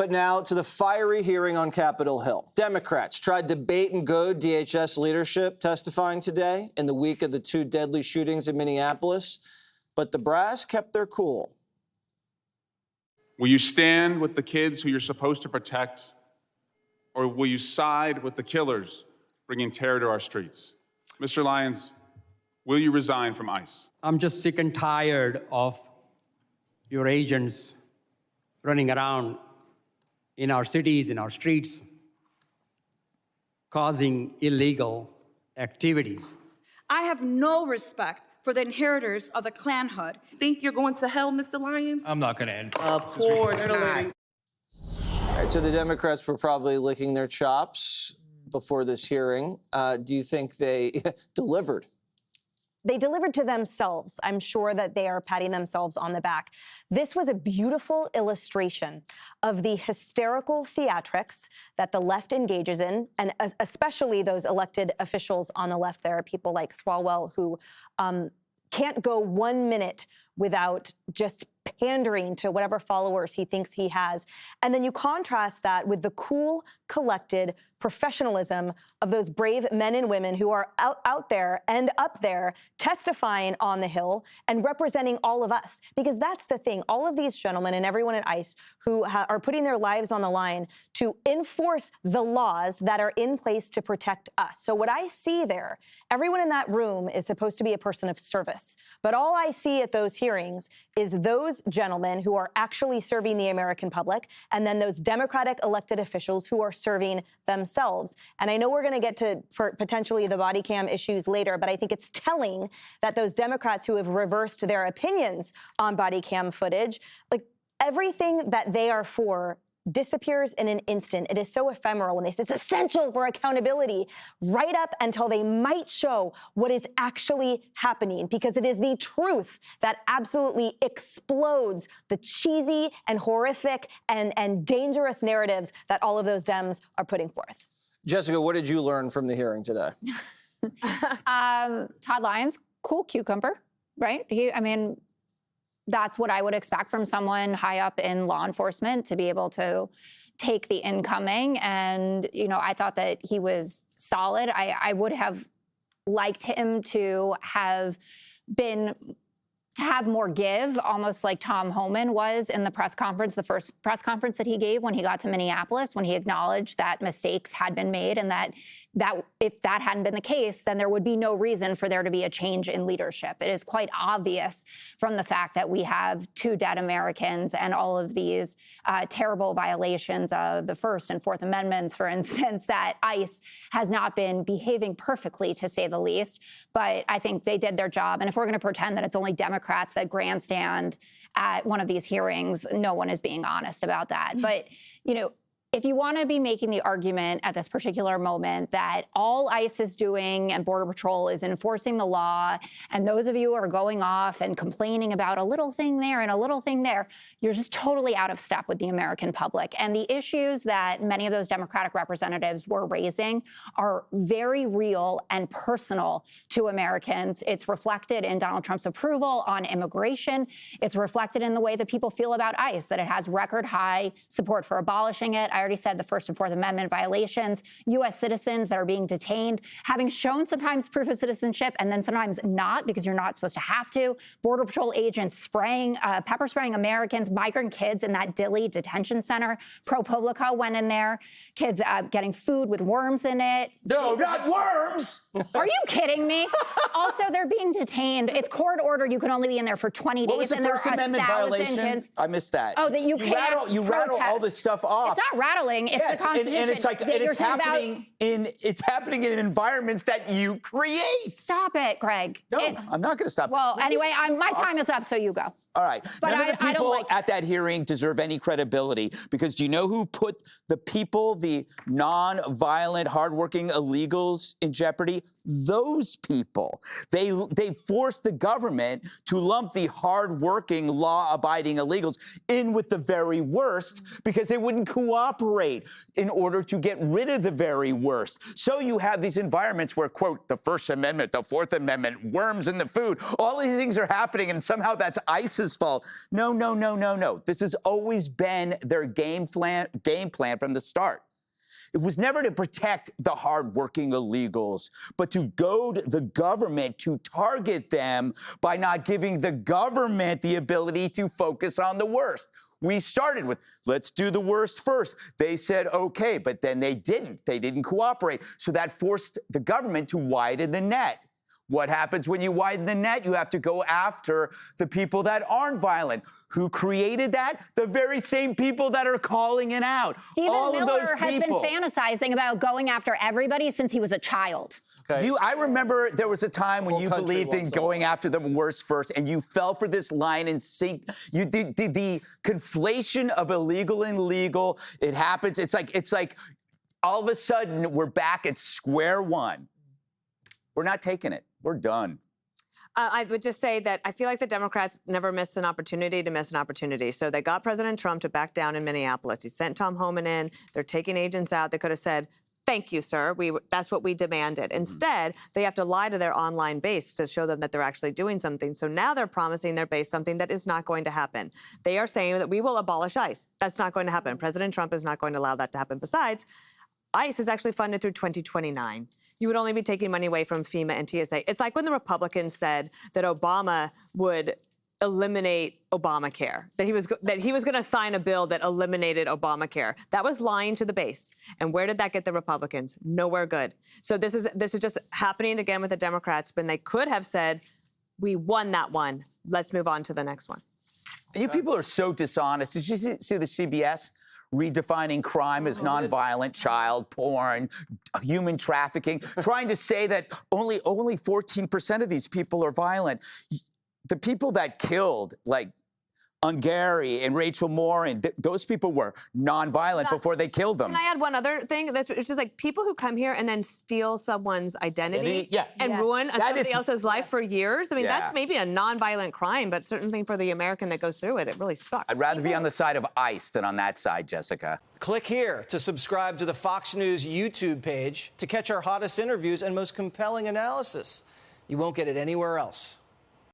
But now to the fiery hearing on Capitol Hill. Democrats tried to bait and goad DHS leadership testifying today in the week of the 2 deadly shootings in Minneapolis, but the brass kept their cool. Will you stand with the kids who you're supposed to protect, or will you side with the killers bringing terror to our streets? Mr. Lyons, will you resign from ICE? I'm just sick and tired of your agents running around in our cities, in our streets, causing illegal activities. I have no respect for the inheritors of the clanhood. Think you're going to hell, Mr. Lyons? I'm not going to end. Of course not. All right, so the Democrats were probably licking their chops before this hearing. Do you think they delivered? They delivered to themselves. I'm sure that they are patting themselves on the back. This was a beautiful illustration of the hysterical theatrics that the left engages in, and especially those elected officials on the left. There are people like Swalwell who can't go 1 minute without just pandering to whatever followers he thinks he has. And then you contrast that with the cool, collected professionalism of those brave men and women who are out there and up there testifying on the Hill and representing all of us. Because that's the thing. All of these gentlemen and everyone at ICE who are putting their lives on the line to enforce the laws that are in place to protect us. So what I see there, everyone in that room is supposed to be a person of service. But all I see at those hearings is those gentlemen who are actually serving the American public, and then those Democratic elected officials who are serving themselves. And I know we're going to get to potentially the body cam issues later, but I think it's telling that those Democrats who have reversed their opinions on body cam footage, like everything that they are for disappears in an instant. It is so ephemeral when they say it's essential for accountability, right up until they might show what is actually happening, because it is the truth that absolutely explodes the cheesy and horrific and dangerous narratives that all of those Dems are putting forth. Jessica, what did you learn from the hearing today? Todd Lyons, cool cucumber, right? That's what I would expect from someone high up in law enforcement, to be able to take the incoming. And, I thought that he was solid. I would have liked him to have more give, almost like Tom Homan was in the press conference, the first press conference that he gave when he got to Minneapolis, when he acknowledged that mistakes had been made, and that if that hadn't been the case, then there would be no reason for there to be a change in leadership. It is quite obvious from the fact that we have 2 dead Americans and all of these terrible violations of the First and Fourth Amendments, for instance, that ICE has not been behaving perfectly, to say the least. But I think they did their job. And if we're going to pretend that it's only Democrats that grandstand at one of these hearings, no one is being honest about that. But, if you want to be making the argument at this particular moment that all ICE is doing and Border Patrol is enforcing the law, and those of you who are going off and complaining about a little thing there and a little thing there, you're just totally out of step with the American public. And the issues that many of those Democratic representatives were raising are very real and personal to Americans. It's reflected in Donald Trump's approval on immigration. It's reflected in the way that people feel about ICE, that it has record high support for abolishing it. I already said the First and Fourth Amendment violations, U.S. citizens that are being detained, having shown sometimes proof of citizenship and then sometimes not, because you're not supposed to have to. Border Patrol agents pepper spraying Americans, migrant kids in that Dilley detention center. ProPublica went in there, kids getting food with worms in it. No, not worms! Are you kidding me? Also, they're being detained. It's court ordered. You can only be in there for 20 days. What was the First Amendment violation? Kids. I missed that. Oh, that you can't You rattle all this stuff off. It's not rattling. It's the Constitution. And it's like it's happening in environments that you create. Stop it, Greg. No, I'm not going to stop. Well, anyway, my time is up, so you go. All right. But None of the people at that hearing deserve any credibility, because do you know who put the non-violent, hardworking illegals in jeopardy? Those people. They forced the government to lump the hardworking, law-abiding illegals in with the very worst because they wouldn't cooperate in order to get rid of the very worst. So you have these environments where, quote, the First Amendment, the Fourth Amendment, worms in the food, all these things are happening, and somehow that's ICE ICE's fault. No, no, no, no, no. This has always been their game plan from the start. It was never to protect the hardworking illegals, but to goad the government to target them by not giving the government the ability to focus on the worst. We started with, let's do the worst first. They said, okay, but then they didn't. They didn't cooperate. So that forced the government to widen the net. What happens when you widen the net? You have to go after the people that aren't violent. Who created that? The very same people that are calling it out. Stephen All of those Miller has been people. fantasizing about going after everybody since he was a child. Okay. I remember there was a time when Whole you country believed in wants going after the worst first, and you fell for this line and sink. You did the conflation of illegal and legal. It happens. It's like all of a sudden we're back at square one. We're not taking it. We're done. I would just say that I feel like the Democrats never miss an opportunity to miss an opportunity. So they got President Trump to back down in Minneapolis. He sent Tom Homan in. They're taking agents out. They could have said, thank you, sir. That's what we demanded. Instead, they have to lie to their online base to show them that they're actually doing something. So now they're promising their base something that is not going to happen. They are saying that we will abolish ICE. That's not going to happen. President Trump is not going to allow that to happen. Besides, ICE is actually funded through 2029. You would only be taking money away from FEMA and TSA. It's like when the Republicans said that Obama would eliminate Obamacare, that he was going to sign a bill that eliminated Obamacare. That was lying to the base. And where did that get the Republicans? Nowhere good. So this is just happening again with the Democrats, when they could have said, we won that one. Let's move on to the next one. You people are so dishonest. Did you see the CBS redefining crime as nonviolent, child porn, human trafficking, trying to say that only 14% of these people are violent? The people that killed, like Ungary and Rachel Moore, and those people were nonviolent before they killed them. Can I add one other thing? It's just like people who come here and then steal someone's identity and ruin somebody else's life for years. I mean, that's maybe a nonviolent crime, but certainly for the American that goes through it, it really sucks. I'd rather be on the side of ICE than on that side, Jessica. Click here to subscribe to the Fox News YouTube page to catch our hottest interviews and most compelling analysis. You won't get it anywhere else.